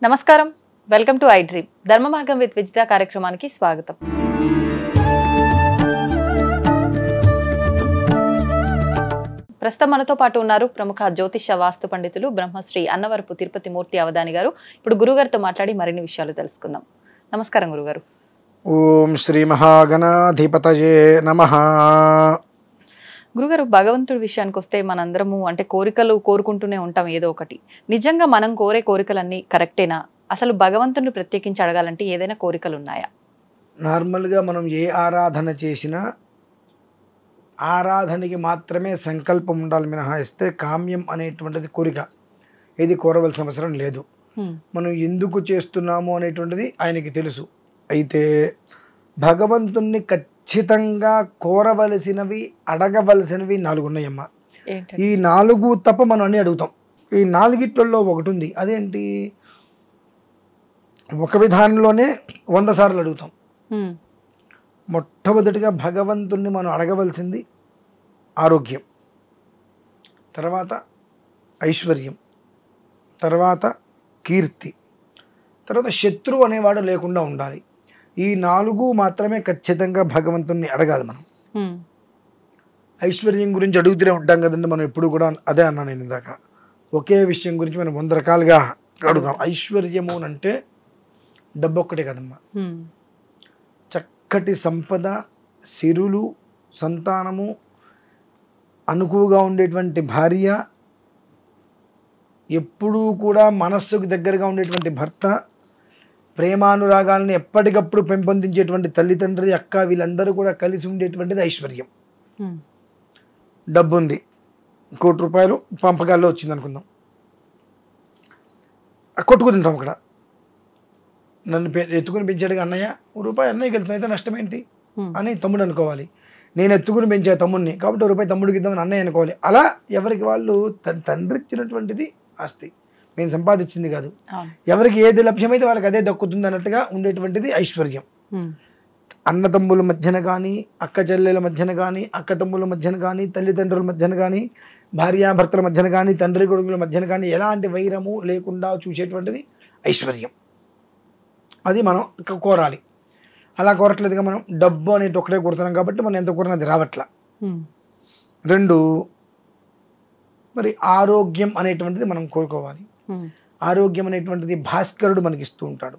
నమస్కారం, welcome to I dream. ధర్మ మార్గం విత్ విజిత కార్యక్రమానికి స్వాగతం. ప్రస్తుతం మనతో పాటు ఉన్నారు ప్రముఖ జ్యోతిష వాస్తు పండితులు బ్రహ్మశ్రీ అన్నవరపు తిరుపతి మూర్తి అవధాని గారు. ఇప్పుడు గురుగారితో మాట్లాడి మరిన్ని విషయాలు తెలుసుకుందాం. నమస్కారం గురుగారు. ఓం శ్రీ మహాగణాధిపతయే నమః. గురుగారు, భగవంతుడి విషయానికి వస్తే మనందరము అంటే కోరికలు కోరుకుంటూనే ఉంటాం ఏదో ఒకటి. నిజంగా మనం కోరే కోరికలన్నీ కరెక్టేనా? అసలు భగవంతుడిని ప్రత్యేకించి అడగాలంటే ఏదైనా కోరికలు ఉన్నాయా? నార్మల్గా మనం ఏ ఆరాధన చేసినా ఆరాధనకి మాత్రమే సంకల్పం ఉండాలి మినహాయిస్తే కామ్యం అనేటువంటిది కోరిక ఏది కోరవలసిన అవసరం లేదు. మనం ఎందుకు చేస్తున్నాము అనేటువంటిది ఆయనకి తెలుసు. అయితే భగవంతుణ్ణి ఖచ్చితంగా కోరవలసినవి అడగవలసినవి 4 ఉన్నాయమ్మా. ఈ 4 తప్ప మనం అన్నీ అడుగుతాం. ఈ 4 ఒకటి ఉంది. అదేంటి? ఒక విధానంలోనే 100 సార్లు అడుగుతాం. మొట్టమొదటిగా భగవంతుణ్ణి మనం అడగవలసింది ఆరోగ్యం, తర్వాత ఐశ్వర్యం, తర్వాత కీర్తి, తర్వాత శత్రువు అనేవాడు లేకుండా ఉండాలి. ఈ 4 మాత్రమే ఖచ్చితంగా భగవంతుణ్ణి అడగాలి మనం. ఐశ్వర్యం గురించి అడుగుతూనే ఉంటాం కదండి మనం ఎప్పుడు కూడా. అదే అన్నా నేను ఇందాక. ఒకే విషయం గురించి మనం 100 రకాలుగా అడుగుతాం. ఐశ్వర్యము అంటే డబ్బు ఒక్కటే కదమ్మా. చక్కటి సంపద, సిరులు, సంతానము, అనుకువగా ఉండేటువంటి భార్య, ఎప్పుడూ కూడా మనస్సుకు దగ్గరగా ఉండేటువంటి భర్త, ప్రేమానురాగాలను ఎప్పటికప్పుడు పెంపొందించేటువంటి తల్లిదండ్రి, అక్క, వీళ్ళందరూ కూడా కలిసి ఉండేటువంటిది ఐశ్వర్యం. డబ్బు ఉంది, 1 కోటి రూపాయలు పంపకాల్లో వచ్చింది అనుకుందాం. కొట్టుకు తింటాం అక్కడ. నన్ను ఎత్తుకుని పెంచాడుగా అన్నయ్య, రూపాయి అన్నయ్యకి వెళ్తుంది, అయితే నష్టం ఏంటి అని తమ్ముడు అనుకోవాలి. నేను ఎత్తుకుని పెంచా తమ్ముడిని కాబట్టి రూపాయి తమ్ముడికి ఇద్దామని అన్నయ్య అనుకోవాలి. అలా ఎవరికి వాళ్ళు తండ్రి ఇచ్చినటువంటిది ఆస్తి, మేము సంపాదించింది కాదు. ఎవరికి ఏది లభ్యమైతే వాళ్ళకి అదే దక్కుతుంది అన్నట్టుగా ఉండేటువంటిది ఐశ్వర్యం. అన్నతమ్ముల మధ్యన కానీ, అక్క చెల్లెల మధ్యన కానీ, అక్క తమ్ముల మధ్యన కానీ, తల్లిదండ్రుల మధ్యన కానీ, భార్యాభర్తల మధ్యన కానీ, తండ్రి కొడుకుల మధ్యన కానీ ఎలాంటి వైరము లేకుండా చూసేటువంటిది ఐశ్వర్యం. అది మనం కోరాలి. అలా కోరట్లేదుగా మనం. డబ్బు అనేది ఒకటే కోరుతున్నాం కాబట్టి మనం ఎంత కోరినా అది రావట్లా. 2, మరి ఆరోగ్యం అనేటువంటిది మనం కోరుకోవాలి. ఆరోగ్యం అనేటువంటిది భాస్కరుడు మనకి ఇస్తూ ఉంటాడు.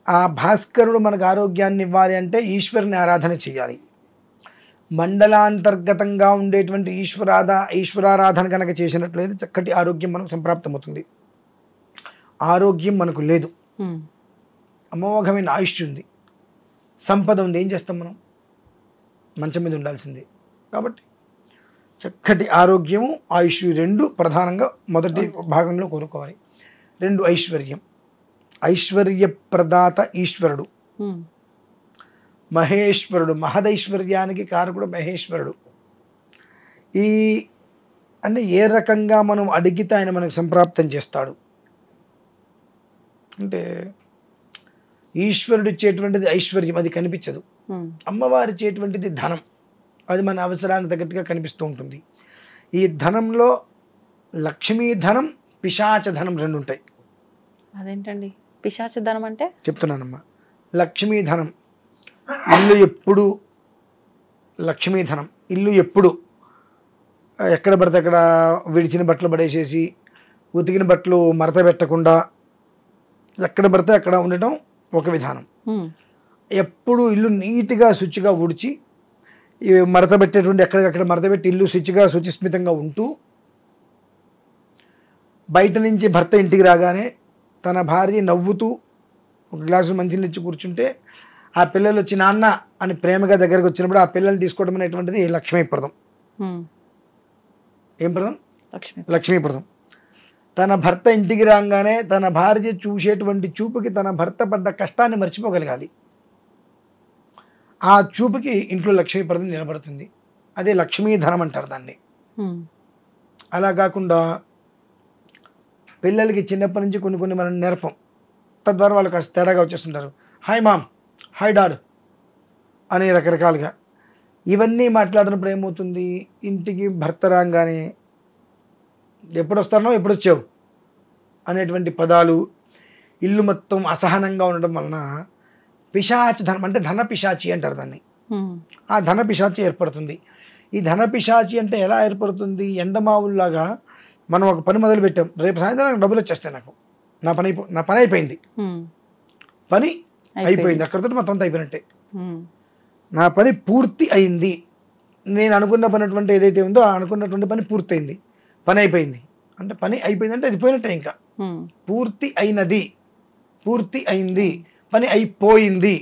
ఆ భాస్కరుడు మనకు ఆరోగ్యాన్ని ఇవ్వాలి అంటే ఈశ్వరుని ఆరాధన చేయాలి. మండలాంతర్గతంగా ఉండేటువంటి ఈశ్వరారాధన కనుక చేసినట్లయితే చక్కటి ఆరోగ్యం మనకు సంప్రాప్తమవుతుంది. ఆరోగ్యం మనకు లేదు, అమోఘమైన ఆయుష్ ఉంది, సంపద ఉంది, ఏం చేస్తాం మనం? మంచం మీద ఉండాల్సిందే. కాబట్టి చక్కటి ఆరోగ్యము, ఆయుష్ 2 ప్రధానంగా మొదటి భాగంలో కోరుకోవాలి. 2 ఐశ్వర్యం. ఐశ్వర్య ప్రదాత ఈశ్వరుడు, మహేశ్వరుడు. మహదైశ్వర్యానికి కారకుడు మహేశ్వరుడు. ఈ అంటే ఏ రకంగా మనం అడిగితే ఆయన మనకు సంప్రాప్తం చేస్తాడు అంటే, ఈశ్వరుడు ఇచ్చేటువంటిది ఐశ్వర్యం, అది కనిపించదు. అమ్మవారి ఇచ్చేటువంటిది ధనం, అది మన అవసరానికి తగ్గట్టుగా కనిపిస్తూ ఉంటుంది. ఈ ధనంలో లక్ష్మీ ధనం, పిశాచ ధనం 2 ఉంటాయి. అదేంటండి పిశాచ ధనం అంటే? చెప్తున్నానమ్మా. లక్ష్మీ ధనం, ఇల్లు ఎప్పుడు లక్ష్మీధనం. ఇల్లు ఎప్పుడు ఎక్కడ పడితే అక్కడ విడిచిన బట్టలు పడేసేసి, ఉతికిన బట్టలు మడత పెట్టకుండా ఎక్కడ పడితే అక్కడ ఉండటం ఒక విధానం. ఎప్పుడు ఇల్లు నీట్గా శుచిగా ఊడ్చి మడత పెట్టేటువంటి ఎక్కడికక్కడ మడత పెట్టి ఇల్లు శుచిగా శుచిస్మితంగా ఉంటూ, బయట నుంచి భర్త ఇంటికి రాగానే తన భార్య నవ్వుతూ ఒక గ్లాసు మంచినీళ్ళు ఇచ్చి కూర్చుంటే, ఆ పిల్లలు వచ్చి నాన్న అని ప్రేమగా దగ్గరకు వచ్చినప్పుడు ఆ పిల్లలు తీసుకోవడం అనేటువంటిది లక్ష్మీప్రదం. ఏం ప్రదం? లక్ష్మీప్రదం. తన భర్త ఇంటికి రాగానే తన భార్య చూసేటువంటి చూపుకి తన భర్త పడ్డ కష్టాన్ని మర్చిపోగలగాలి. ఆ చూపుకి ఇంట్లో లక్ష్మీప్రదం నిలబడుతుంది. అదే లక్ష్మీధనం అంటారు దాన్ని. అలా కాకుండా పిల్లలకి చిన్నప్పటి నుంచి కొన్ని మనం నేర్పం, తద్వారా వాళ్ళు కాస్త తేడాగా వచ్చేస్తుంటారు. హాయ్ మామ్, హాయ్ డాడ్ అని రకరకాలుగా. ఇవన్నీ మాట్లాడినప్పుడు ఏమవుతుంది, ఇంటికి భర్త రాగానే ఎప్పుడు వస్తానో ఎప్పుడు వచ్చావు అనేటువంటి పదాలు, ఇల్లు మొత్తం అసహనంగా ఉండడం వలన పిశాచి ధనం అంటే ధన పిశాచి అంటారు దాన్ని. ఆ ధన పిశాచి ఏర్పడుతుంది. ఈ ధన పిశాచి అంటే ఎలా ఏర్పడుతుంది, ఎండమావుల్లాగా మనం ఒక పని మొదలు పెట్టాం, రేపు సాయంత్రం నాకు డబ్బులు వచ్చేస్తాయి, నాకు నా పని అయిపోయింది, పని అయిపోయింది, అక్కడితో మొత్తం అంతా అయిపోయినట్టే, నా పని పూర్తి అయింది, నేను అనుకున్న పనిటువంటి ఏదైతే ఉందో అనుకున్నటువంటి పని పూర్తయింది, పని అయిపోయింది అంటే పని అయిపోయింది అంటే అది పోయినట్టే, ఇంకా పూర్తి అయినది, పూర్తి అయింది, పని అయిపోయింది,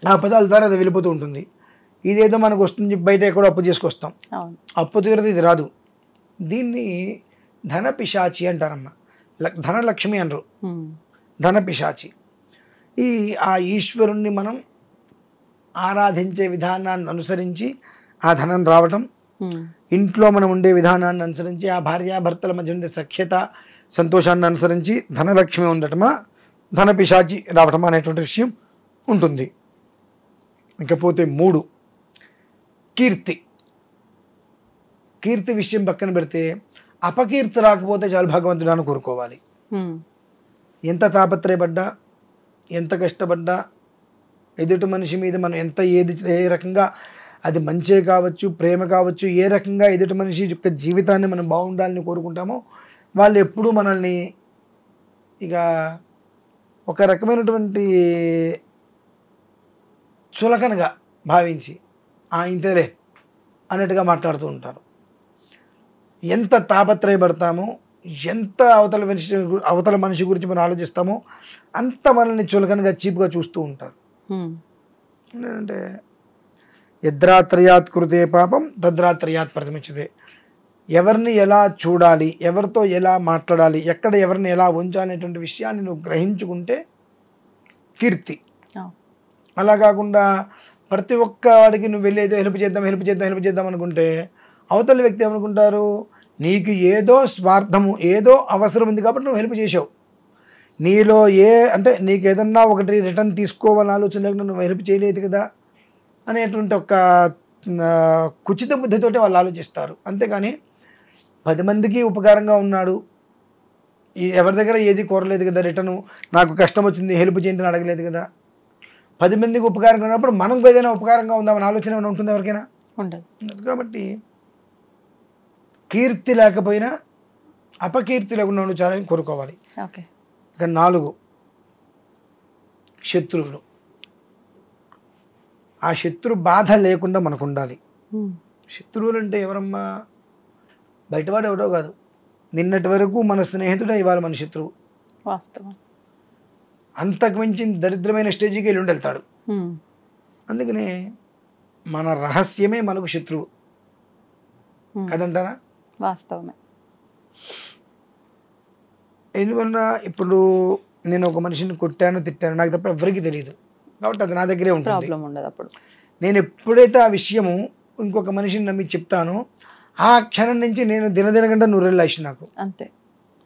ఆ పదాల ద్వారా అది వెళ్ళిపోతూ ఉంటుంది. ఇదేదో మనకు వస్తుంది బయట ఎక్కడో అప్పు చేసుకొస్తాం, అప్పు తీరదు, ఇది రాదు. దీన్ని ధన పిశాచి అంటారమ్మా, ధనలక్ష్మి అనరు, ధన పిశాచి. ఆ ఈశ్వరుణ్ణి మనం ఆరాధించే విధానాన్ని అనుసరించి ఆ ధనం రావటం, ఇంట్లో మనం ఉండే విధానాన్ని అనుసరించి ఆ భార్యాభర్తల మధ్య ఉండే సఖ్యత సంతోషాన్ని అనుసరించి ధనలక్ష్మి ఉండటమా ధన పిశాచి రావటమా అనేటువంటి విషయం ఉంటుంది. ఇకపోతే 3 కీర్తి. కీర్తి విషయం పక్కన పెడితే అపకీర్తి రాకపోతే చాలు భగవంతుడాన్ని కోరుకోవాలి. ఎంత తాపత్రయపడ్డా, ఎంత కష్టపడ్డా, ఎదుటి మనిషి మీద మనం ఎంత ఏ రకంగా, అది మంచే కావచ్చు, ప్రేమ కావచ్చు, ఏ రకంగా ఎదుటి మనిషి యొక్క జీవితాన్ని మనం బాగుండాలని కోరుకుంటామో వాళ్ళు ఎప్పుడూ మనల్ని ఇక ఒక రకమైనటువంటి చులకనగా భావించి ఇంతేలే అన్నట్టుగా మాట్లాడుతూ ఉంటారు. ఎంత తాపత్రయపడతామో, ఎంత అవతల మనిషి గురించి మనం ఆలోచిస్తామో అంత మనల్ని చులకనగా చీప్గా చూస్తూ ఉంటారు. ఏంటంటే యద్రాత్రయాత్ కృతే పాపం తద్రాత్రయాత్ ప్రతిమిచ్చతే. ఎవరిని ఎలా చూడాలి, ఎవరితో ఎలా మాట్లాడాలి, ఎక్కడ ఎవరిని ఎలా ఉంచాలనేటువంటి విషయాన్ని నువ్వు గ్రహించుకుంటే కీర్తి. అలా కాకుండా ప్రతి ఒక్క వాడికి నువ్వు వెళ్ళేదో హెల్ప్ చేద్దాం అనుకుంటే అవతల వ్యక్తి ఏమనుకుంటారు, నీకు ఏదో స్వార్థము, ఏదో అవసరం ఉంది కాబట్టి నువ్వు హెల్ప్ చేసావు, నీలో అంటే నీకు ఏదన్నా ఒకటి రిటర్న్ తీసుకోవాలని ఆలోచన లేకుండా నువ్వు హెల్ప్ చేయలేదు కదా అనేటువంటి ఒక కుచిత బుద్ధితోటి వాళ్ళు ఆలోచిస్తారు. అంతేకాని 10 మందికి ఉపకారంగా ఉన్నాడు, ఎవరి దగ్గర ఏది కోరలేదు కదా, రిటర్ను నాకు కష్టం వచ్చింది హెల్ప్ చేయండి అని అడగలేదు కదా, 10 మందికి ఉపకారంగా ఉన్నప్పుడు మనం ఏదైనా ఉపకారంగా ఉందామని ఆలోచన ఏమైనా ఉంటుంది ఎవరికైనా? ఉండదు. కాబట్టి కీర్తి లేకపోయినా అపకీర్తి లేకుండా నువ్వు చాలా కోరుకోవాలి. ఇక 4 శత్రువులు. ఆ శత్రు బాధ లేకుండా మనకు ఉండాలి. శత్రువులు అంటే ఎవరమ్మా? బయటవాడు ఎవడో కాదు, నిన్నటి వరకు మన స్నేహితుడే ఇవాళ మన శత్రువు. వాస్తవం. అంతకు మించి దరిద్రమైన స్టేజ్కి వెళ్ళి వెళ్తాడు. అందుకనే మన రహస్యమే మనకు శత్రువు కదంటారా? వాస్తవమే. ఎందువల్ల ఇప్పుడు నేను ఒక మనిషిని కొట్టాను, తిట్టాను, నాకు తప్ప ఎవరికి తెలియదు కాబట్టి అది నా దగ్గరే ఉంటుంది. అప్పుడు నేను ఎప్పుడైతే ఆ విషయము ఇంకొక మనిషిని నమ్మి చెప్తానో ఆ క్షణం నుంచి నేను దినదినగంట 100 లక్ష నాకు అంతే.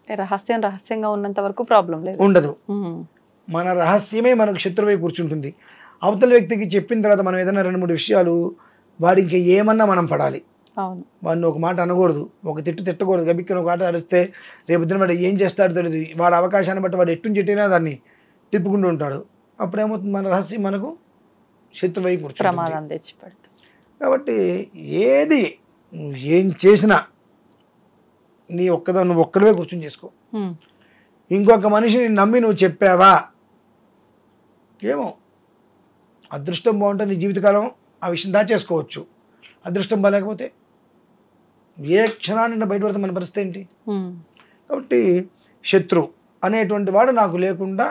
రహస్యంగా ఉన్నంత వరకు ప్రాబ్లం ఉండదు. మన రహస్యమే మనకు శత్రువై కూర్చుంటుంది. అవతల వ్యక్తికి చెప్పిన తర్వాత మనం ఏదైనా 2-3 విషయాలు వాడి ఇంకా ఏమన్నా మనం పడాలి. వాడిని ఒక మాట అనకూడదు, ఒక తిట్టకూడదు. గబిక్కిన ఒక మాట అరిస్తే రేపు వాడు ఏం చేస్తాడో తెలియదు. వాడు అవకాశాన్ని బట్టి వాడు ఎట్టు చెట్టినా దాన్ని తిప్పుకుంటూ ఉంటాడు. అప్పుడేమవుతుంది, మన రహస్యం మనకు శత్రువై కూర్చుంటుంది, ప్రమాదం తెచ్చిపెడుతుంది. కాబట్టి ఏది ఏం చేసినా నువ్వు ఒక్కడివే కూర్చొని చేసుకో. ఇంకొక మనిషిని నమ్మి నువ్వు చెప్పావా, ఏమో అదృష్టం బాగుంటే నీ జీవితకాలం ఆ విషయం దాచేసుకోవచ్చు. అదృష్టం బాగాలేకపోతే ఏ క్షణాన్ని బయటపడితే మన పరిస్థితి ఏంటి? కాబట్టి శత్రు అనేటువంటి వాడు నాకు లేకుండా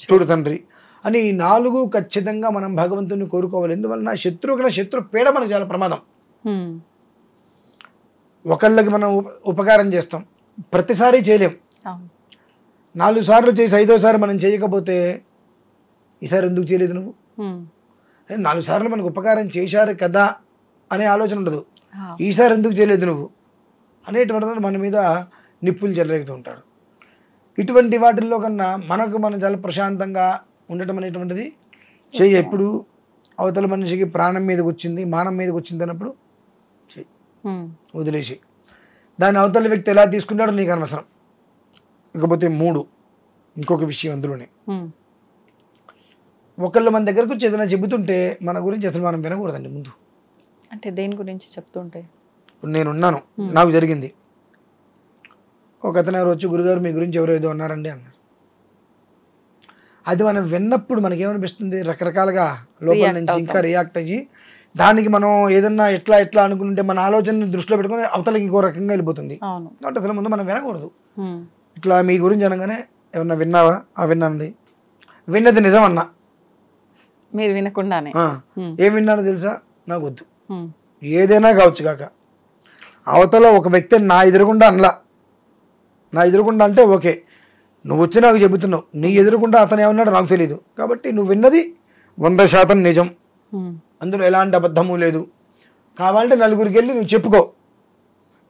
చూడు తండ్రి అని 4 ఖచ్చితంగా మనం భగవంతుని కోరుకోవాలి. ఎందువలన శత్రు పీడ మనకు చాలా ప్రమాదం. ఒకళ్ళకి మనం ఉపకారం చేస్తాం, ప్రతిసారి చేయలేం. 4 సార్లు చేసి 5వ సారి మనం చేయకపోతే ఈసారి ఎందుకు చేయలేదు నువ్వు, 4 సార్లు మనకు ఉపకారం చేశారు కదా అనే ఆలోచన ఉండదు. ఈసారి ఎందుకు చేయలేదు నువ్వు అనేటువంటి మన మీద నిప్పులు చెలరేగుతూ ఉంటాడు. ఇటువంటి వాటిల్లో కన్నా మనం చాలా ప్రశాంతంగా ఉండటం అనేటువంటిది ఎప్పుడు అవతల మనిషికి ప్రాణం మీదకి వచ్చింది, మానం మీదకి వచ్చింది అన్నప్పుడు చెయ్యి, వదిలేసి. దాని అవతల వ్యక్తి ఎలా తీసుకుంటాడో నీకు అనవసరం. ఇకపోతే 3 ఇంకొక విషయం అందులోనే, ఒకళ్ళు మన దగ్గరకు వచ్చి ఏదైనా చెబుతుంటే మన గురించి అసలు మనం వినకూడదండి ముందు. అంటే దేని గురించి చెప్తుంటే? ఇప్పుడు నేనున్నాను, నాకు జరిగింది, ఒక అతను ఎవరు వచ్చి గురుగారు మీ గురించి ఎవరో ఏదో అన్నారండి అన్నారు. అది మనం విన్నప్పుడు మనకేమనిపిస్తుంది, రకరకాలుగా లోపల నుంచి ఇంకా రియాక్ట్ అయ్యి దానికి మనం ఏదన్నా ఎట్లా ఎట్లా అనుకుంటే మన ఆలోచన దృష్టిలో పెట్టుకుని అవతలకి ఇంకో రకంగా వెళ్ళిపోతుంది. కాబట్టి అసలు ముందు మనం వినకూడదు. ఇట్లా మీ గురించి అనగానే ఏమన్నా విన్నావా? విన్నానండి. విన్నది నిజం అన్నా, మీరు వినకుండానే ఏం విన్నానో తెలుసా? నాకు వద్దు, ఏదైనా కావచ్చు కాక అవతల ఒక వ్యక్తి నా ఎదురుగుండా అనలా, నా ఎదురుగుండా అంటే ఓకే, నువ్వు వచ్చి నాకు చెబుతున్నావు, నీ ఎదురుకుండా అతను ఏమన్నాడో నాకు తెలియదు, కాబట్టి నువ్వు విన్నది 100% నిజం, అందులో ఎలాంటి అబద్ధము లేదు. కావాలంటే నలుగురికి వెళ్ళి నువ్వు చెప్పుకో,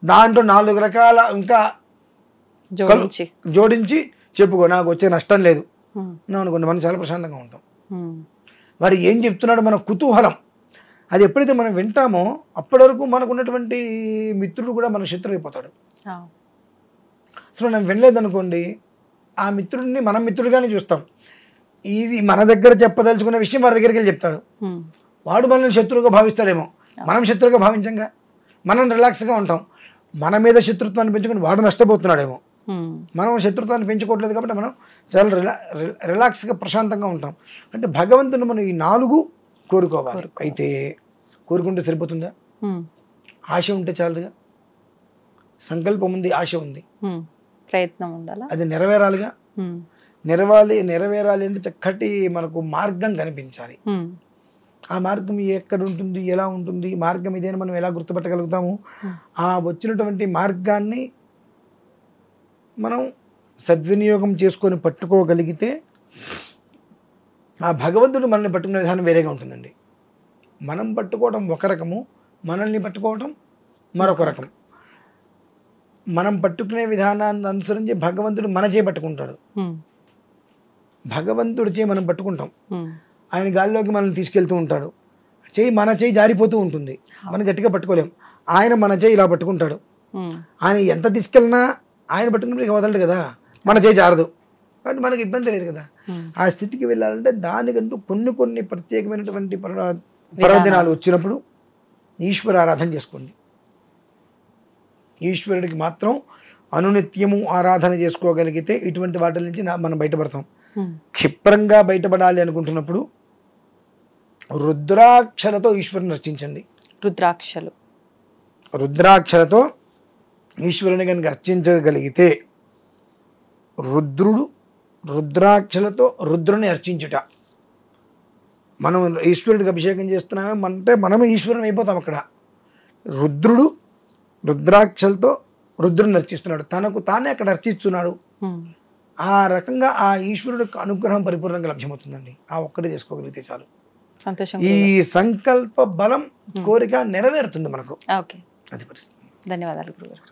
దాంట్లో 4 రకాల ఇంకా జోడించి చెప్పుకో, నాకు వచ్చే నష్టం లేదు అనుకోండి, మనం చాలా ప్రశాంతంగా ఉంటాం. వాడు ఏం చెప్తున్నాడు మన కుతూహలం, అది ఎప్పుడైతే మనం వింటామో అప్పటి వరకు మనకు ఉన్నటువంటి మిత్రుడు కూడా మన శత్రువు అయిపోతాడు. అసలు మనం వినలేదనుకోండి, ఆ మిత్రుడిని మనం మిత్రుడిగానే చూస్తాం. ఇది మన దగ్గర చెప్పదలుచుకున్న విషయం వాడి దగ్గరికి వెళ్ళి చెప్తాడు, వాడు మనల్ని శత్రువుగా భావిస్తాడేమో, మనం శత్రువుగా భావించంగా, మనం రిలాక్స్గా ఉంటాం. మన మీద శత్రుత్వాన్ని పెంచుకొని వాడు నష్టపోతున్నాడేమో, మనం శత్రుత్వాన్ని పెంచుకోవట్లేదు కాబట్టి మనం చాలా రిలాక్స్గా ప్రశాంతంగా ఉంటాం. అంటే భగవంతుని మనం ఈ 4 కోరుకోవాలి. అయితే కోరుకుంటే సరిపోతుందా? ఆశ ఉంటే చాలుగా, సంకల్పం ఉంది, ఆశ ఉంది, ప్రయత్నం ఉండాలి, అది నెరవేరాలిగా. నెరవేరాలి అంటే చక్కటి మనకు మార్గం కనిపించాలి. ఆ మార్గం ఎక్కడ ఉంటుంది, ఎలా ఉంటుంది, మార్గం ఇదేని మనం ఎలా గుర్తుపట్టగలుగుతాము? ఆ వచ్చినటువంటి మార్గాన్ని మనం సద్వినియోగం చేసుకొని పట్టుకోగలిగితే ఆ భగవంతుడు మనల్ని పట్టుకునే విధానం వేరేగా ఉంటుందండి. మనం పట్టుకోవడం ఒక రకము, మనల్ని పట్టుకోవడం మరొక రకం. మనం పట్టుకునే విధానాన్ని అనుసరించి భగవంతుడు మన చేయి పట్టుకుంటాడు, భగవంతుడి చేయి మనం పట్టుకుంటాం, ఆయన గాల్లోకి మనల్ని తీసుకెళ్తూ ఉంటాడు. మన చేయి జారిపోతూ ఉంటుంది, మనం గట్టిగా పట్టుకోలేం. ఆయన మన చేయి ఇలా పట్టుకుంటాడు, ఆయన ఎంత తీసుకెళ్ళినా ఆయన పట్టుకున్నప్పుడు వదలడు కదా, మన చేయి జారదు, కాబట్టి మనకి ఇబ్బంది లేదు కదా. ఆ స్థితికి వెళ్ళాలంటే దానికంటూ కొన్ని ప్రత్యేకమైనటువంటి పర్వదినాలు వచ్చినప్పుడు ఈశ్వర ఆరాధన చేసుకోండి. ఈశ్వరుడికి మాత్రం అనునిత్యము ఆరాధన చేసుకోగలిగితే ఇటువంటి వాటి నుంచి మనం బయటపడతాం. క్షిప్రంగా బయటపడాలి అనుకుంటున్నప్పుడు రుద్రాక్షలతో ఈశ్వరుని అర్చించండి. రుద్రాక్షలతో ఈశ్వరుని కనుక అర్చించగలిగితే, రుద్రాక్షలతో రుద్రుని అర్చించుట, మనం ఈశ్వరుడికి అభిషేకం చేస్తున్నామంటే మనం ఈశ్వరుని అయిపోతాం. అక్కడ రుద్రాక్షలతో రుద్రుని అర్చిస్తున్నాడు, తనకు తానే అక్కడ అర్చిస్తున్నాడు. ఆ రకంగా ఆ ఈశ్వరుడు అనుగ్రహం పరిపూర్ణంగా లభ్యమవుతుందండి. ఆ ఒక్కటి చేసుకోగలిగితే చాలు. ఈ సంకల్ప బలం, కోరిక నెరవేరుతుంది మనకు. ఓకే, అది పరిస్థితి. ధన్యవాదాలు గురుగారు.